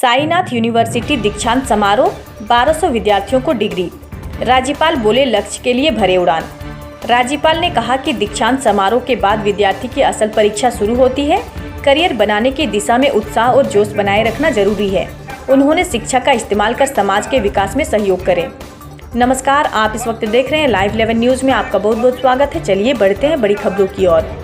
Sainath university दीक्षांत समारोह, 1200 विद्यार्थियों को डिग्री। राज्यपाल बोले, लक्ष्य के लिए भरे उड़ान। राज्यपाल ने कहा कि दीक्षांत समारोह के बाद विद्यार्थी की असल परीक्षा शुरू होती है। करियर बनाने की दिशा में उत्साह और जोश बनाए रखना जरूरी है। उन्होंने शिक्षा का इस्तेमाल कर समाज के विकास में सहयोग करें। नमस्कार, आप इस वक्त देख रहे हैं लाइव 11 न्यूज में। आपका बहुत बहुत स्वागत है। चलिए बढ़ते हैं बड़ी खबरों की ओर।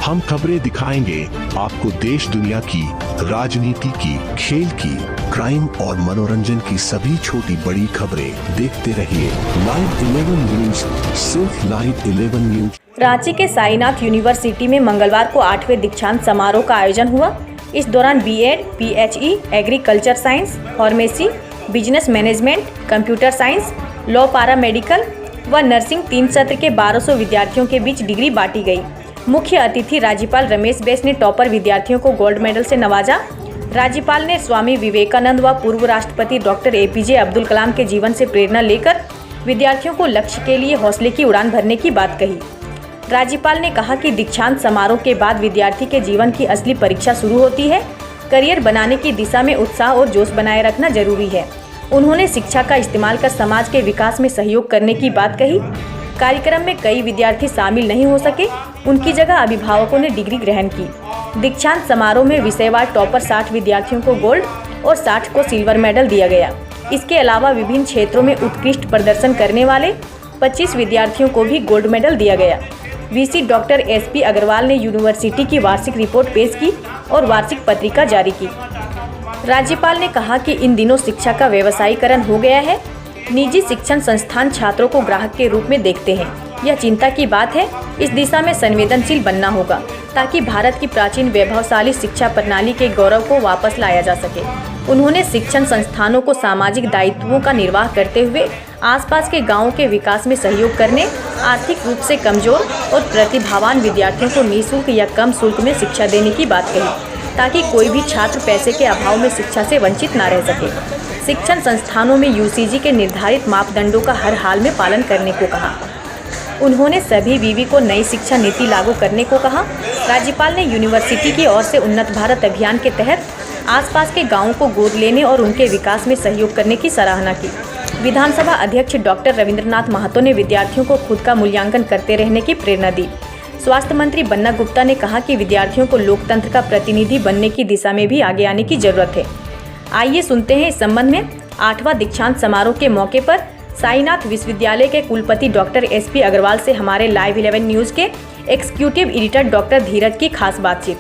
हम खबरें दिखाएंगे आपको देश दुनिया की, राजनीति की, खेल की, क्राइम और मनोरंजन की सभी छोटी बड़ी खबरें। देखते रहिए लाइव 11 न्यूज, सिर्फ लाइव 11 न्यूज। रांची के साईनाथ यूनिवर्सिटी में मंगलवार को 8वें दीक्षांत समारोह का आयोजन हुआ। इस दौरान BEd, PHE, agriculture science, pharmacy, business management, computer science, law, para medical व नर्सिंग 3 सत्र के 1200 विद्यार्थियों के बीच डिग्री बांटी गई। मुख्य अतिथि राज्यपाल रमेश बैस ने टॉपर विद्यार्थियों को गोल्ड मेडल से नवाजा। राज्यपाल ने स्वामी विवेकानंद व पूर्व राष्ट्रपति डॉक्टर एपीजे अब्दुल कलाम के जीवन से प्रेरणा लेकर विद्यार्थियों को लक्ष्य के लिए हौसले की उड़ान भरने की बात कही। राज्यपाल ने कहा कि दीक्षांत समारोह के बाद विद्यार्थी के जीवन की असली परीक्षा शुरू होती है। करियर बनाने की दिशा में उत्साह और जोश बनाए रखना जरूरी है। उन्होंने शिक्षा का इस्तेमाल कर समाज के विकास में सहयोग करने की बात कही। कार्यक्रम में कई विद्यार्थी शामिल नहीं हो सके, उनकी जगह अभिभावकों ने डिग्री ग्रहण की। दीक्षांत समारोह में विषयवार टॉपर 60 विद्यार्थियों को गोल्ड और 60 को सिल्वर मेडल दिया गया। इसके अलावा विभिन्न क्षेत्रों में उत्कृष्ट प्रदर्शन करने वाले 25 विद्यार्थियों को भी गोल्ड मेडल दिया गया। वीसी डॉक्टर एसपी अग्रवाल ने यूनिवर्सिटी की वार्षिक रिपोर्ट पेश की और वार्षिक पत्रिका जारी की। राज्यपाल ने कहा कि इन दिनों शिक्षा का व्यवसायीकरण हो गया है। निजी शिक्षण संस्थान छात्रों को ग्राहक के रूप में देखते हैं। यह चिंता की बात है। इस दिशा में संवेदनशील बनना होगा ताकि भारत की प्राचीन वैभवशाली शिक्षा प्रणाली के गौरव को वापस लाया जा सके। उन्होंने शिक्षण संस्थानों को सामाजिक दायित्वों का निर्वाह करते हुए आसपास के गांवों के विकास में सहयोग करने, आर्थिक रूप से कमजोर और प्रतिभावान विद्यार्थियों को निःशुल्क या कम शुल्क में शिक्षा देने की बात कही, ताकि कोई भी छात्र पैसे के अभाव में शिक्षा से वंचित न रह सके। शिक्षण संस्थानों में यूजीसी के निर्धारित मापदंडों का हर हाल में पालन करने को कहा। उन्होंने सभी विवि को नई शिक्षा नीति लागू करने को कहा। राज्यपाल ने यूनिवर्सिटी की ओर से उन्नत भारत अभियान के तहत आसपास के गांवों को गोद लेने और उनके विकास में सहयोग करने की सराहना की। विधानसभा अध्यक्ष डॉक्टर रविंद्रनाथ महतो ने विद्यार्थियों को खुद का मूल्यांकन करते रहने की प्रेरणा दी। स्वास्थ्य मंत्री बन्ना गुप्ता ने कहा कि विद्यार्थियों को लोकतंत्र का प्रतिनिधि बनने की दिशा में भी आगे आने की जरूरत है। आइए सुनते हैं इस संबंध में 8वां दीक्षांत समारोह के मौके पर साईनाथ विश्वविद्यालय के कुलपति डॉक्टर एसपी अग्रवाल से हमारे लाइव 11 न्यूज के एग्जीक्यूटिव एडिटर डॉक्टर धीरज की खास बातचीत।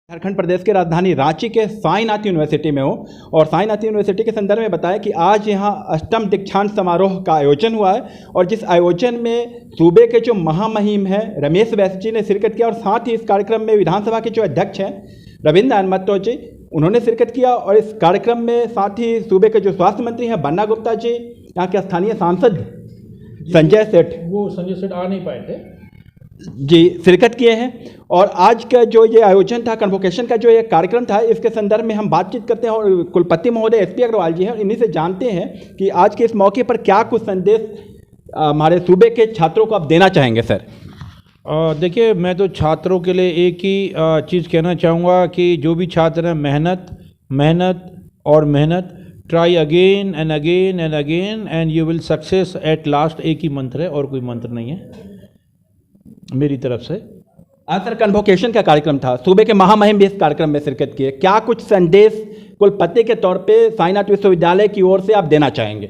झारखंड प्रदेश के राजधानी रांची के साईनाथ यूनिवर्सिटी में हूँ और साईनाथ यूनिवर्सिटी के संदर्भ में बताया कि आज यहाँ 8वां दीक्षांत समारोह का आयोजन हुआ है और जिस आयोजन में सूबे के जो महामहिम हैं रमेश बैस जी ने शिरकत किया और साथ ही इस कार्यक्रम में विधानसभा के जो अध्यक्ष हैं रविंद्र महतो जी उन्होंने शिरकत किया और इस कार्यक्रम में साथ ही सूबे के जो स्वास्थ्य मंत्री हैं बन्ना गुप्ता जी, यहाँ के स्थानीय सांसद संजय सेठ आ नहीं पाए थे जी शिरकत किए हैं। और आज का जो ये आयोजन था, कन्वोकेशन का जो ये कार्यक्रम था, इसके संदर्भ में हम बातचीत करते हैं और कुलपति महोदय एसपी अग्रवाल जी हैं, इन्हीं से जानते हैं कि आज के इस मौके पर क्या कुछ संदेश हमारे सूबे के छात्रों को आप देना चाहेंगे सर। देखिए, मैं तो छात्रों के लिए एक ही चीज़ कहना चाहूँगा कि जो भी छात्र हैं मेहनत मेहनत और मेहनत, try again and again and again and you will success at last. एक ही मंत्र है और कोई मंत्र नहीं है मेरी तरफ से। आज सर कन्वोकेशन का कार्यक्रम था, सूबे के महामहिम भी इस कार्यक्रम में शिरकत किए, क्या कुछ संदेश कुलपति के तौर पे साईनाथ विश्वविद्यालय की ओर से आप देना चाहेंगे।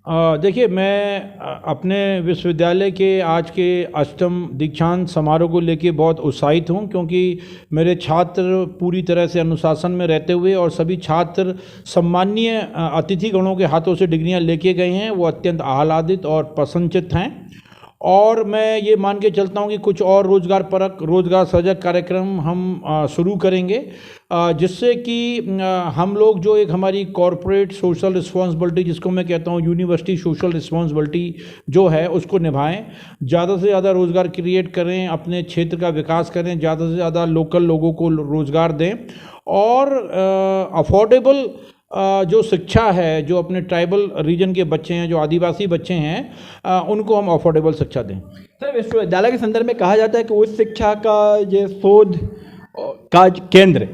देखिए, मैं अपने विश्वविद्यालय के आज के 8वें दीक्षांत समारोह को लेके बहुत उत्साहित हूँ क्योंकि मेरे छात्र पूरी तरह से अनुशासन में रहते हुए और सभी छात्र सम्माननीय अतिथिगणों के हाथों से डिग्रियाँ लेके गए हैं। वो अत्यंत आह्लादित और प्रसन्नचित्त हैं और मैं ये मान के चलता हूँ कि कुछ और रोजगार सजग कार्यक्रम हम शुरू करेंगे जिससे कि हम लोग जो एक हमारी कॉरपोरेट सोशल रिस्पॉन्सिबिलिटी, जिसको मैं कहता हूँ यूनिवर्सिटी सोशल रिस्पॉन्सिबिलिटी जो है, उसको निभाएं। ज़्यादा से ज़्यादा रोज़गार क्रिएट करें, अपने क्षेत्र का विकास करें, ज़्यादा से ज़्यादा लोकल लोगों को रोज़गार दें और अफोर्डेबल जो शिक्षा है, जो अपने ट्राइबल रीजन के बच्चे हैं, जो आदिवासी बच्चे हैं, उनको हम अफोर्डेबल शिक्षा दें। सर, विश्वविद्यालय के संदर्भ में कहा जाता है कि उच्च शिक्षा का ये शोध का केंद्र,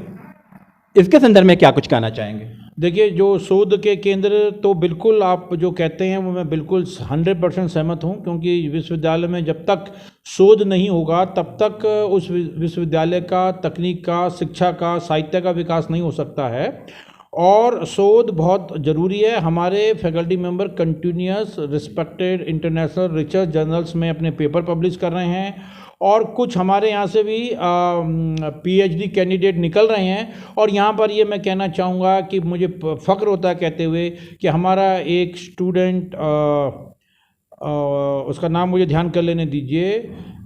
इसके संदर्भ में क्या कुछ कहना चाहेंगे? देखिए, जो शोध के केंद्र तो बिल्कुल आप जो कहते हैं वो मैं बिल्कुल 100% सहमत हूँ, क्योंकि विश्वविद्यालय में जब तक शोध नहीं होगा तब तक उस विश्वविद्यालय का, तकनीक का, शिक्षा का, साहित्य का विकास नहीं हो सकता है। और शोध बहुत ज़रूरी है। हमारे faculty member continuous respected international research journals में अपने पेपर पब्लिश कर रहे हैं, और कुछ हमारे यहाँ से भी पीएचडी कैंडिडेट निकल रहे हैं। और यहाँ पर ये मैं कहना चाहूँगा कि मुझे फ़ख्र होता है कहते हुए कि हमारा एक स्टूडेंट, उसका नाम मुझे ध्यान कर लेने दीजिए,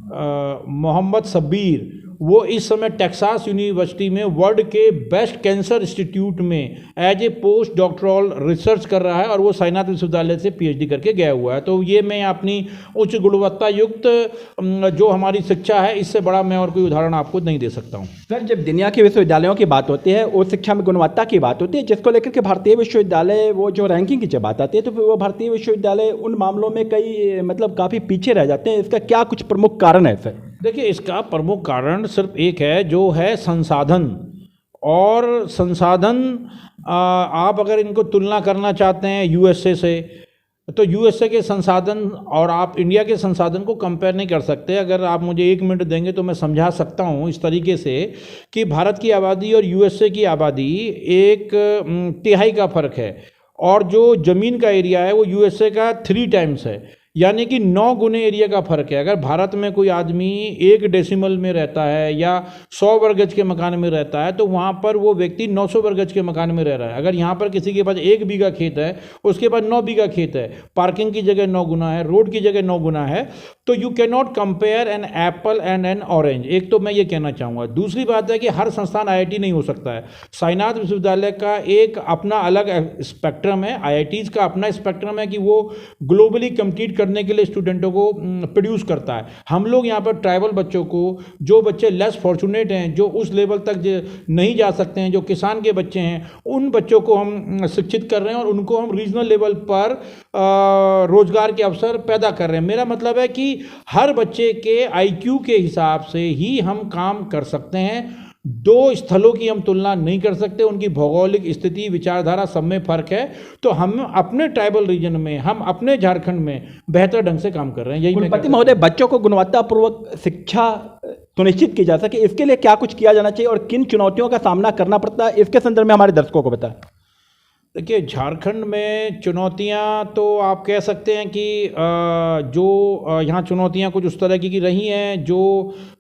मोहम्मद सबीर, वो इस समय टेक्सास यूनिवर्सिटी में वर्ल्ड के बेस्ट कैंसर इंस्टीट्यूट में as a post doctoral research कर रहा है, और वो साईनाथ विश्वविद्यालय से पीएचडी करके गया हुआ है। तो ये मैं अपनी उच्च गुणवत्ता युक्त जो हमारी शिक्षा है, इससे बड़ा मैं और कोई उदाहरण आपको नहीं दे सकता हूँ। सर, जब दुनिया के विश्वविद्यालयों की बात होती है, उस शिक्षा में गुणवत्ता की बात होती है, जिसको लेकर के भारतीय विश्वविद्यालय वो जो रैंकिंग की जब बात आती है तो फिर वो भारतीय विश्वविद्यालय उन मामलों में कई मतलब काफ़ी पीछे रह जाते हैं। इसका क्या कुछ प्रमुख कारण है सर? देखिए, इसका प्रमुख कारण सिर्फ एक है, जो है संसाधन। और संसाधन आप अगर इनको तुलना करना चाहते हैं यूएसए से, तो यूएसए के संसाधन और आप इंडिया के संसाधन को कंपेयर नहीं कर सकते। अगर आप मुझे 1 मिनट देंगे तो मैं समझा सकता हूँ इस तरीके से कि भारत की आबादी और यूएसए की आबादी 1/3 का फ़र्क है, और जो ज़मीन का एरिया है वो यूएसए का 3 टाइम्स है, यानी कि 9 गुने एरिया का फ़र्क है। अगर भारत में कोई आदमी 1 डेसिमल में रहता है या 100 वर्ग गज के मकान में रहता है, तो वहाँ पर वो व्यक्ति 900 वर्ग गज के मकान में रह रहा है। अगर यहाँ पर किसी के पास 1 बीघा खेत है, उसके पास 9 बीघा खेत है, पार्किंग की जगह 9 गुना है, रोड की जगह 9 गुना है, तो you can not compare an apple and an orange. एक तो मैं ये कहना चाहूँगा। दूसरी बात है कि हर संस्थान आईआईटी नहीं हो सकता है। साईनाथ विश्वविद्यालय का एक अपना अलग स्पेक्ट्रम है, आईआईटीज़ का अपना स्पेक्ट्रम है कि वो ग्लोबली कम्पीट करने के लिए स्टूडेंटों को प्रोड्यूस करता है। हम लोग यहाँ पर ट्राइबल बच्चों को, जो बच्चे लेस फॉर्चुनेट हैं, जो उस लेवल तक नहीं जा सकते हैं, जो किसान के बच्चे हैं, उन बच्चों को हम शिक्षित कर रहे हैं और उनको हम रीजनल लेवल पर रोजगार के अवसर पैदा कर रहे हैं। मेरा मतलब है कि हर बच्चे के आईक्यू के हिसाब से ही हम काम कर सकते हैं। 2 स्थलों की हम तुलना नहीं कर सकते, उनकी भौगोलिक स्थिति, विचारधारा, सब में फ़र्क है। तो हम अपने ट्राइबल रीजन में, हम अपने झारखंड में बेहतर ढंग से काम कर रहे हैं। यही कुलपति महोदय, बच्चों को गुणवत्तापूर्वक शिक्षा सुनिश्चित की जा सके, इसके लिए क्या कुछ किया जाना चाहिए और किन चुनौतियों का सामना करना पड़ता है, इसके संदर्भ में हमारे दर्शकों को बताएं। देखिए, झारखंड में चुनौतियां तो आप कह सकते हैं कि यहाँ चुनौतियां कुछ उस तरह की रही हैं जो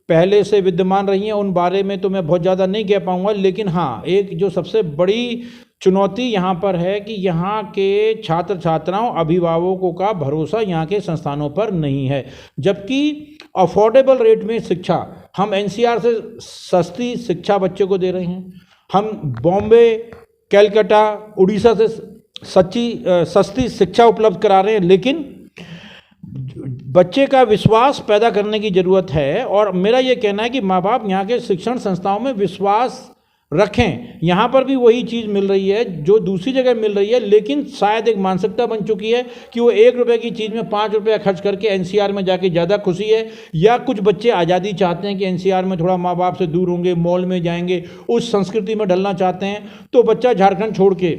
पहले से विद्यमान रही हैं, उन बारे में तो मैं बहुत ज़्यादा नहीं कह पाऊँगा। लेकिन हाँ, एक जो सबसे बड़ी चुनौती यहाँ पर है कि यहाँ के छात्र छात्राओं, अभिभावकों का भरोसा यहाँ के संस्थानों पर नहीं है। जबकि अफोर्डेबल रेट में शिक्षा हम एनसीआर से सस्ती शिक्षा बच्चे को दे रहे हैं। हम बॉम्बे, कलकत्ता, उड़ीसा से सस्ती शिक्षा उपलब्ध करा रहे हैं। लेकिन बच्चे का विश्वास पैदा करने की ज़रूरत है, और मेरा ये कहना है कि माँ बाप यहाँ के शिक्षण संस्थाओं में विश्वास रखें। यहाँ पर भी वही चीज़ मिल रही है जो दूसरी जगह मिल रही है, लेकिन शायद एक मानसिकता बन चुकी है कि वो 1 रुपये की चीज़ में 5 रुपया खर्च करके एनसीआर में जाके ज़्यादा खुशी है। या कुछ बच्चे आज़ादी चाहते हैं कि एनसीआर में थोड़ा माँ बाप से दूर होंगे, मॉल में जाएंगे, उस संस्कृति में ढलना चाहते हैं, तो बच्चा झारखंड छोड़ के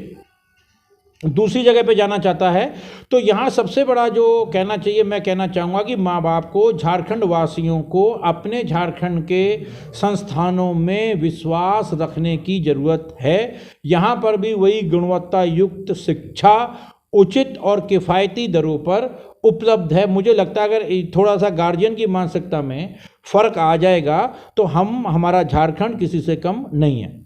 दूसरी जगह पे जाना चाहता है। तो यहाँ सबसे बड़ा जो कहना चाहिए, मैं कहना चाहूँगा कि माँ बाप को, झारखंड वासियों को अपने झारखंड के संस्थानों में विश्वास रखने की ज़रूरत है। यहाँ पर भी वही गुणवत्ता युक्त शिक्षा उचित और किफ़ायती दरों पर उपलब्ध है। मुझे लगता है अगर थोड़ा सा गार्जियन की मानसिकता में फ़र्क आ जाएगा तो हमारा झारखंड किसी से कम नहीं है।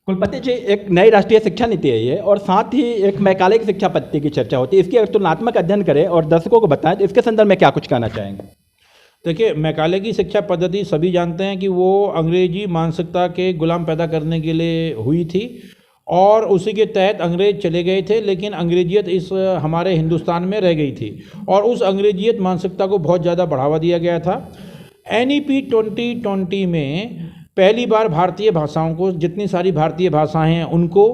कुलपति जी, एक नई राष्ट्रीय शिक्षा नीति है ये, और साथ ही एक मैकाले की शिक्षा पद्धति की चर्चा होती है। इसकी अगर तुलनात्मक अध्ययन करें और दर्शकों को बताएं तो इसके संदर्भ में क्या कुछ कहना चाहेंगे? देखिए, मैकाले की शिक्षा पद्धति सभी जानते हैं कि वो अंग्रेजी मानसिकता के गुलाम पैदा करने के लिए हुई थी, और उसी के तहत अंग्रेज चले गए थे, लेकिन अंग्रेजियत इस हमारे हिंदुस्तान में रह गई थी, और उस अंग्रेजियत मानसिकता को बहुत ज़्यादा बढ़ावा दिया गया था। NEP 2020 में पहली बार भारतीय भाषाओं को, जितनी सारी भारतीय भाषाएं हैं उनको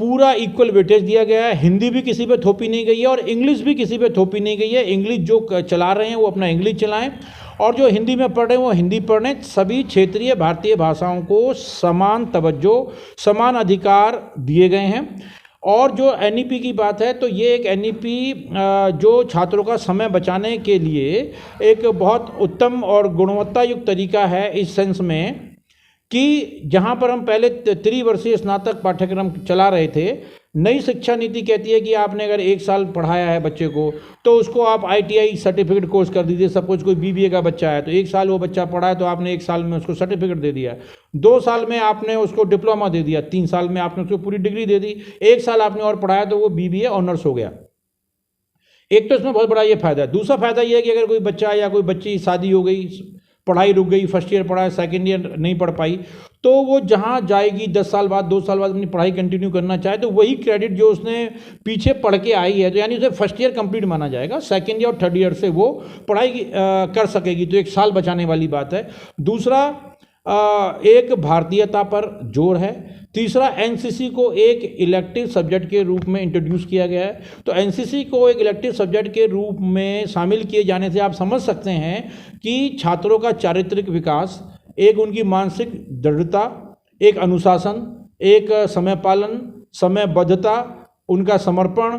पूरा इक्वल वेटेज दिया गया है। हिंदी भी किसी पे थोपी नहीं गई है और इंग्लिश भी किसी पे थोपी नहीं गई है। इंग्लिश जो चला रहे हैं वो अपना इंग्लिश चलाएं और जो हिंदी में पढ़ रहे हैं वो हिंदी पढ़ें। सभी क्षेत्रीय भारतीय भाषाओं को समान तवज्जो, समान अधिकार दिए गए हैं। और जो एनईपी की बात है तो ये एक एनईपी जो छात्रों का समय बचाने के लिए एक बहुत उत्तम और गुणवत्ता युक्त तरीका है, इस सेंस में कि जहाँ पर हम पहले त्रिवर्षीय स्नातक पाठ्यक्रम चला रहे थे, नई शिक्षा नीति कहती है कि आपने अगर 1 साल पढ़ाया है बच्चे को तो उसको आप ITI सर्टिफिकेट कोर्स कर दीजिए। सपोज कोई BBA का बच्चा है तो 1 साल वो बच्चा पढ़ा है तो आपने 1 साल में उसको सर्टिफिकेट दे दिया, 2 साल में आपने उसको डिप्लोमा दे दिया, 3 साल में आपने उसको पूरी डिग्री दे दी, 1 साल आपने और पढ़ाया तो वो BBA ऑनर्स हो गया। एक तो इसमें बहुत बड़ा ये फ़ायदा है। दूसरा फ़ायदा ये है कि अगर कोई बच्चा या कोई बच्ची शादी हो गई, पढ़ाई रुक गई, फर्स्ट ईयर पढ़ा, सेकंड ईयर नहीं पढ़ पाई, तो वो जहाँ जाएगी 10 साल बाद, 2 साल बाद अपनी पढ़ाई कंटिन्यू करना चाहे तो वही क्रेडिट जो उसने पीछे पढ़ के आई है तो यानी उसे फर्स्ट ईयर कंप्लीट माना जाएगा। सेकंड ईयर और थर्ड ईयर से वो पढ़ाई कर सकेगी, तो 1 साल बचाने वाली बात है। दूसरा, एक भारतीयता पर जोर है। तीसरा, एनसीसी को एक इलेक्टिव सब्जेक्ट के रूप में इंट्रोड्यूस किया गया है। तो एनसीसी को एक इलेक्टिव सब्जेक्ट के रूप में शामिल किए जाने से आप समझ सकते हैं कि छात्रों का चारित्रिक विकास, एक उनकी मानसिक दृढ़ता, एक अनुशासन, एक समय पालन, समयबद्धता, उनका समर्पण,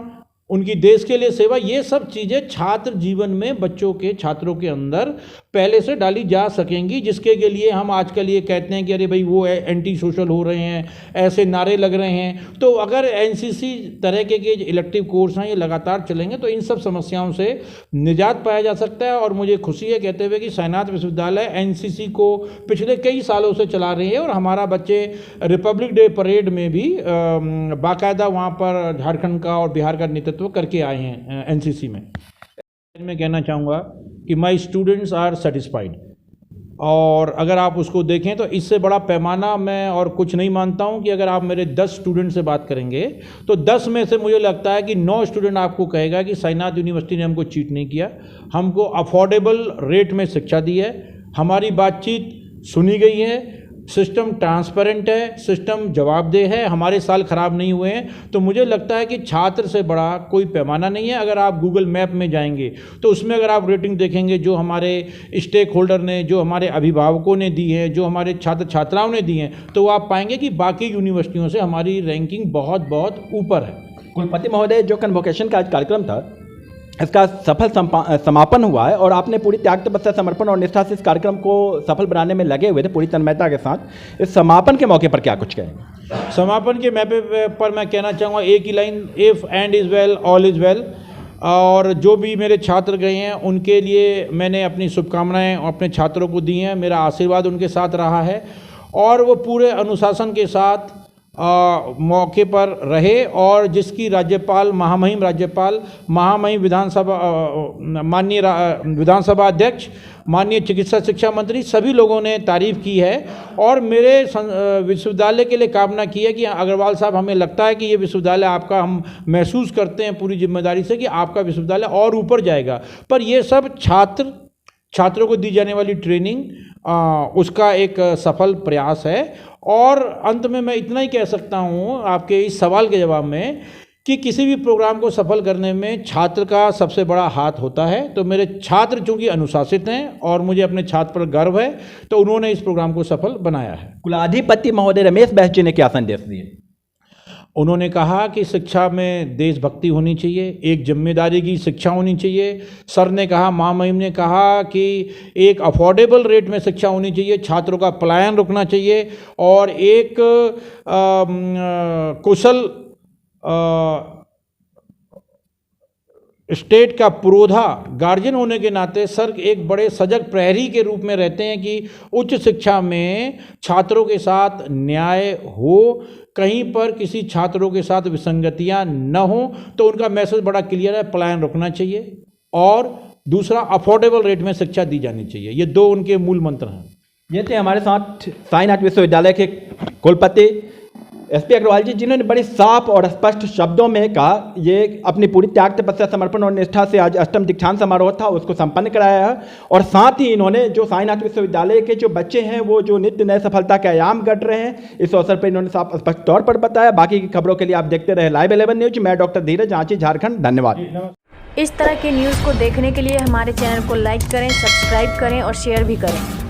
उनकी देश के लिए सेवा, ये सब चीज़ें छात्र जीवन में छात्रों के अंदर पहले से डाली जा सकेंगी, जिसके के लिए हम आजकल ये कहते हैं कि अरे भाई वो एंटी सोशल हो रहे हैं, ऐसे नारे लग रहे हैं। तो अगर एनसीसी तरह के इलेक्टिव कोर्स हैं ये लगातार चलेंगे तो इन सब समस्याओं से निजात पाया जा सकता है। और मुझे खुशी है कहते हुए कि साईनाथ विश्वविद्यालय एनसीसी को पिछले कई सालों से चला रही है और हमारा बच्चे रिपब्लिक डे परेड में भी बाकायदा वहाँ पर झारखंड का और बिहार का नेतृत्व करके आए हैं एनसीसी में। मैं कहना चाहूँगा कि माय स्टूडेंट्स आर सेटिस्फाइड, और अगर आप उसको देखें तो इससे बड़ा पैमाना मैं और कुछ नहीं मानता हूँ कि अगर आप मेरे 10 स्टूडेंट से बात करेंगे तो 10 में से मुझे लगता है कि 9 स्टूडेंट आपको कहेगा कि साईनाथ यूनिवर्सिटी ने हमको चीट नहीं किया, हमको अफोर्डेबल रेट में शिक्षा दी है, हमारी बातचीत सुनी गई है, सिस्टम ट्रांसपेरेंट है, सिस्टम जवाबदेह है, हमारे साल खराब नहीं हुए हैं। तो मुझे लगता है कि छात्र से बड़ा कोई पैमाना नहीं है। अगर आप गूगल मैप में जाएंगे तो उसमें अगर आप रेटिंग देखेंगे जो हमारे स्टेक होल्डर ने, जो हमारे अभिभावकों ने दी है, जो हमारे छात्र छात्राओं ने दी हैं, तो आप पाएंगे कि बाकी यूनिवर्सिटियों से हमारी रैंकिंग बहुत बहुत ऊपर है। कुलपति महोदय, जो कन्वोकेशन का आज कार्यक्रम था इसका सफल समापन हुआ है और आपने पूरी त्याग तपस्या, समर्पण और निष्ठा से इस कार्यक्रम को सफल बनाने में लगे हुए थे पूरी तन्मयता के साथ। इस समापन के मौके पर क्या कुछ कहेंगे? समापन के मौके पर मैं कहना चाहूँगा एक ही line, if end is well all is well. और जो भी मेरे छात्र गए हैं उनके लिए मैंने अपनी शुभकामनाएं अपने छात्रों को दी हैं, मेरा आशीर्वाद उनके साथ रहा है और वो पूरे अनुशासन के साथ मौके पर रहे। और जिसकी राज्यपाल, महामहिम विधानसभा, माननीय विधानसभा अध्यक्ष, माननीय चिकित्सा शिक्षा मंत्री, सभी लोगों ने तारीफ़ की है और मेरे विश्वविद्यालय के लिए कामना की है कि अग्रवाल साहब, हमें लगता है कि ये विश्वविद्यालय आपका, हम महसूस करते हैं पूरी जिम्मेदारी से कि आपका विश्वविद्यालय और ऊपर जाएगा। पर ये सब छात्रों को दी जाने वाली ट्रेनिंग उसका एक सफल प्रयास है। और अंत में मैं इतना ही कह सकता हूँ आपके इस सवाल के जवाब में कि किसी भी प्रोग्राम को सफल करने में छात्र का सबसे बड़ा हाथ होता है। तो मेरे छात्र चूँकि अनुशासित हैं और मुझे अपने छात्र पर गर्व है, तो उन्होंने इस प्रोग्राम को सफल बनाया है। कुलाधिपति महोदय रमेश बैस जी ने क्या संदेश दिए? उन्होंने कहा कि शिक्षा में देशभक्ति होनी चाहिए, एक जिम्मेदारी की शिक्षा होनी चाहिए। सर ने कहा, महामहिम ने कहा कि एक अफोर्डेबल रेट में शिक्षा होनी चाहिए, छात्रों का पलायन रुकना चाहिए और एक कुशल स्टेट का पुरोधा गार्जियन होने के नाते सर एक बड़े सजग प्रहरी के रूप में रहते हैं कि उच्च शिक्षा में छात्रों के साथ न्याय हो, कहीं पर किसी छात्रों के साथ विसंगतियां न हो। तो उनका मैसेज बड़ा क्लियर है, पलायन रुकना चाहिए और दूसरा अफोर्डेबल रेट में शिक्षा दी जानी चाहिए। ये 2 उनके मूल मंत्र हैं। ये थे हमारे साथ साईनाथ विश्वविद्यालय के कुलपति एसपी अग्रवाल जी, जिन्होंने बड़े साफ और स्पष्ट शब्दों में कहा, ये अपनी पूरी त्याग तपस्या, समर्पण और निष्ठा से आज अष्टम दीक्षांत समारोह था उसको संपन्न कराया है। और साथ ही इन्होंने जो साईनाथ विश्वविद्यालय के जो बच्चे हैं वो जो नित्य नए सफलता के आयाम गढ़ रहे हैं, इस अवसर पर इन्होंने साफ स्पष्ट तौर पर बताया। बाकी की खबरों के लिए आप देखते रहे लाइव 11 न्यूज। मैं डॉक्टर धीरज, रांची, झारखंड। धन्यवाद। इस तरह की न्यूज़ को देखने के लिए हमारे चैनल को लाइक करें, सब्सक्राइब करें और शेयर भी करें।